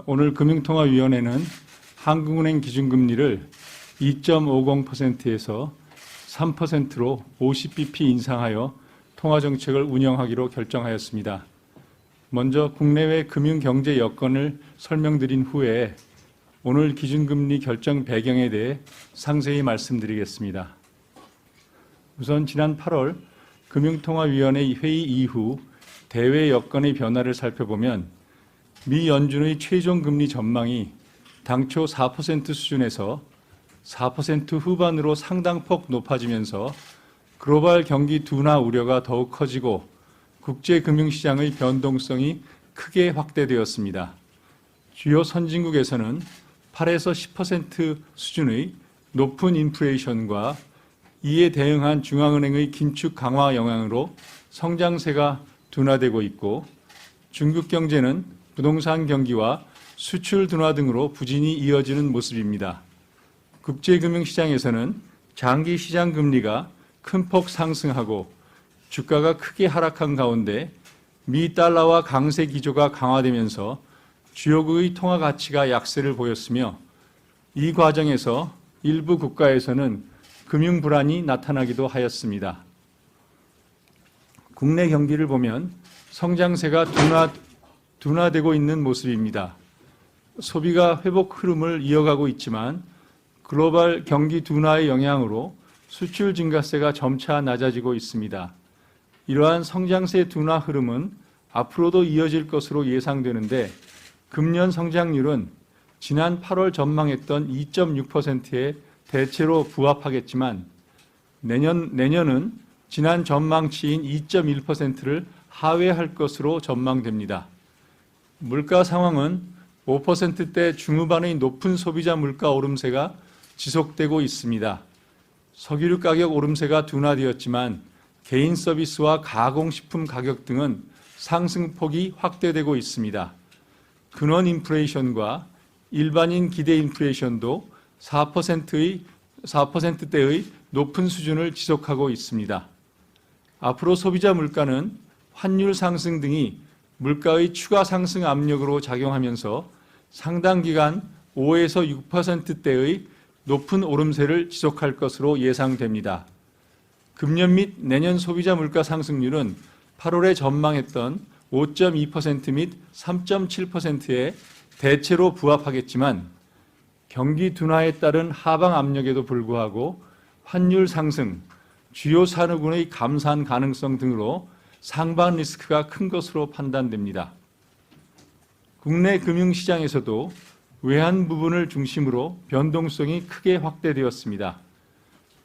오늘 금융통화위원회는 한국은행 기준금리를 2.50%에서 3%로 50bp 인상하여 통화정책을 운영하기로 결정하였습니다. 먼저 국내외 금융경제 여건을 설명드린 후에 오늘 기준금리 결정 배경에 대해 상세히 말씀드리겠습니다. 우선 지난 8월 금융통화위원회 회의 이후 대외 여건의 변화를 살펴보면 미 연준의 최종 금리 전망이 당초 4% 수준에서 4% 후반으로 상당폭 높아지면서 글로벌 경기 둔화 우려가 더욱 커지고 국제 금융시장의 변동성이 크게 확대되었습니다. 주요 선진국에서는 8에서 10% 수준의 높은 인플레이션과 이에 대응한 중앙은행의 긴축 강화 영향으로 성장세가 둔화되고 있고 중국 경제는 부동산 경기와 수출 둔화 등으로 부진이 이어지는 모습입니다. 국제금융시장에서는 장기 시장 금리가 큰 폭 상승하고 주가가 크게 하락한 가운데 미 달러와 강세 기조가 강화되면서 주요국의 통화 가치가 약세를 보였으며 이 과정에서 일부 국가에서는 금융 불안이 나타나기도 하였습니다. 국내 경기를 보면 성장세가 둔화되고 있는 모습입니다. 소비가 회복 흐름을 이어가고 있지만 글로벌 경기 둔화의 영향으로 수출 증가세가 점차 낮아지고 있습니다. 이러한 성장세 둔화 흐름은 앞으로도 이어질 것으로 예상되는데 금년 성장률은 지난 8월 전망했던 2.6%에 대체로 부합하겠지만 내년은 지난 전망치인 2.1%를 하회할 것으로 전망됩니다. 물가 상황은 5%대 중후반의 높은 소비자 물가 오름세가 지속되고 있습니다. 석유류 가격 오름세가 둔화되었지만 개인 서비스와 가공식품 가격 등은 상승폭이 확대되고 있습니다. 근원 인플레이션과 일반인 기대 인플레이션도 4%대의 높은 수준을 지속하고 있습니다. 앞으로 소비자 물가는 환율 상승 등이 물가의 추가 상승 압력으로 작용하면서 상당 기간 5에서 6%대의 높은 오름세를 지속할 것으로 예상됩니다. 금년 및 내년 소비자 물가 상승률은 8월에 전망했던 5.2% 및 3.7%에 대체로 부합하겠지만 경기 둔화에 따른 하방 압력에도 불구하고 환율 상승, 주요 산업군의 감산 가능성 등으로 상반 리스크가 큰 것으로 판단됩니다. 국내 금융시장에서도 외환 부분을 중심으로 변동성이 크게 확대되었습니다.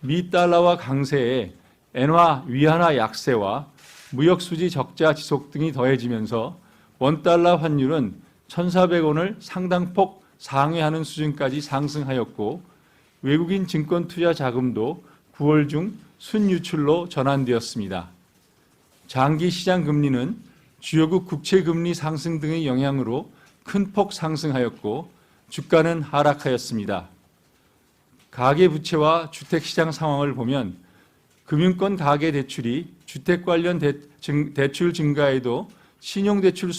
미 달러와 강세에 엔화 위안화 약세와 무역수지 적자 지속 등이 더해지면서 원달러 환율은 1,400원을 상당폭 상회하는 수준까지 상승하였고 외국인 증권 투자 자금도 9월 중 순유출로 전환되었습니다. 장기 시장 금리는 주요국 국채 금리 상승 등의 영향으로 큰 폭 상승하였고 주가는 하락하였습니다. 가계부채와 주택시장 상황을 보면 금융권 가계대출이 주택 관련 대출 증가에도 신용대출이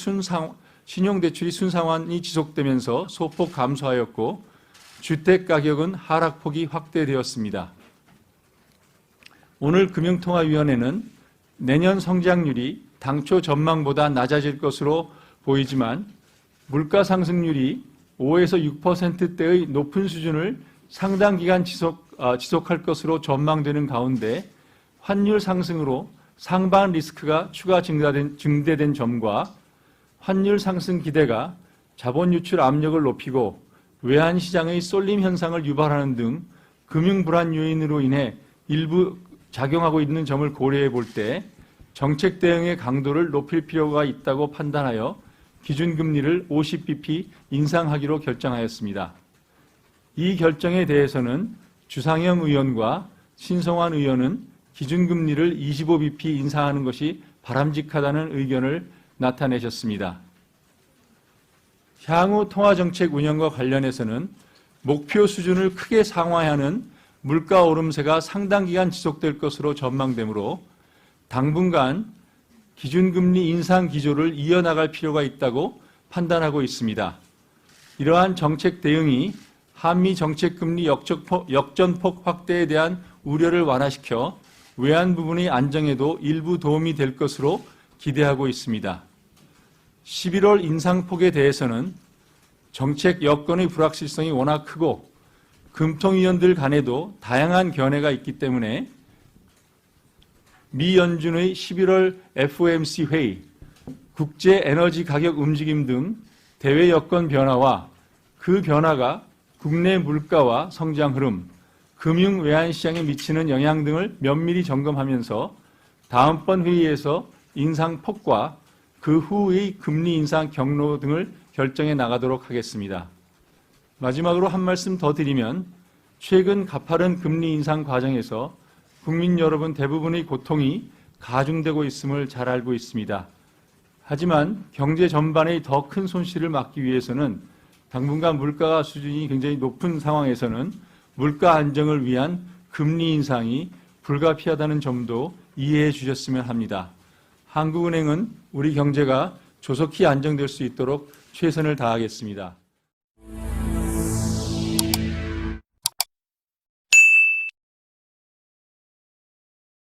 순상환이 지속되면서 소폭 감소하였고 주택가격은 하락폭이 확대되었습니다. 오늘 금융통화위원회는 내년 성장률이 당초 전망보다 낮아질 것으로 보이지만 물가 상승률이 5에서 6%대의 높은 수준을 상당 기간 지속할 것으로 전망되는 가운데 환율 상승으로 상반 리스크가 추가 증대된 점과 환율 상승 기대가 자본 유출 압력을 높이고 외환 시장의 쏠림 현상을 유발하는 등 금융 불안 요인으로 인해 일부 작용하고 있는 점을 고려해 볼 때 정책 대응의 강도를 높일 필요가 있다고 판단하여 기준금리를 50bp 인상하기로 결정하였습니다. 이 결정에 대해서는 주상영 의원과 신성환 의원은 기준금리를 25bp 인상하는 것이 바람직하다는 의견을 나타내셨습니다. 향후 통화정책 운영과 관련해서는 목표 수준을 크게 상회하는 물가 오름세가 상당 기간 지속될 것으로 전망되므로 당분간 기준금리 인상 기조를 이어나갈 필요가 있다고 판단하고 있습니다. 이러한 정책 대응이 한미 정책금리 역전폭 확대에 대한 우려를 완화시켜 외환 부분의 안정에도 일부 도움이 될 것으로 기대하고 있습니다. 11월 인상폭에 대해서는 정책 여건의 불확실성이 워낙 크고 금통위원들 간에도 다양한 견해가 있기 때문에 미 연준의 11월 FOMC 회의, 국제 에너지 가격 움직임 등 대외 여건 변화와 그 변화가 국내 물가와 성장 흐름, 금융 외환 시장에 미치는 영향 등을 면밀히 점검하면서 다음번 회의에서 인상폭과 그 후의 금리 인상 경로 등을 결정해 나가도록 하겠습니다. 마지막으로 한 말씀 더 드리면 최근 가파른 금리 인상 과정에서 국민 여러분 대부분의 고통이 가중되고 있음을 잘 알고 있습니다. 하지만 경제 전반의 더 큰 손실을 막기 위해서는 당분간 물가 수준이 굉장히 높은 상황에서는 물가 안정을 위한 금리 인상이 불가피하다는 점도 이해해 주셨으면 합니다. 한국은행은 우리 경제가 조속히 안정될 수 있도록 최선을 다하겠습니다.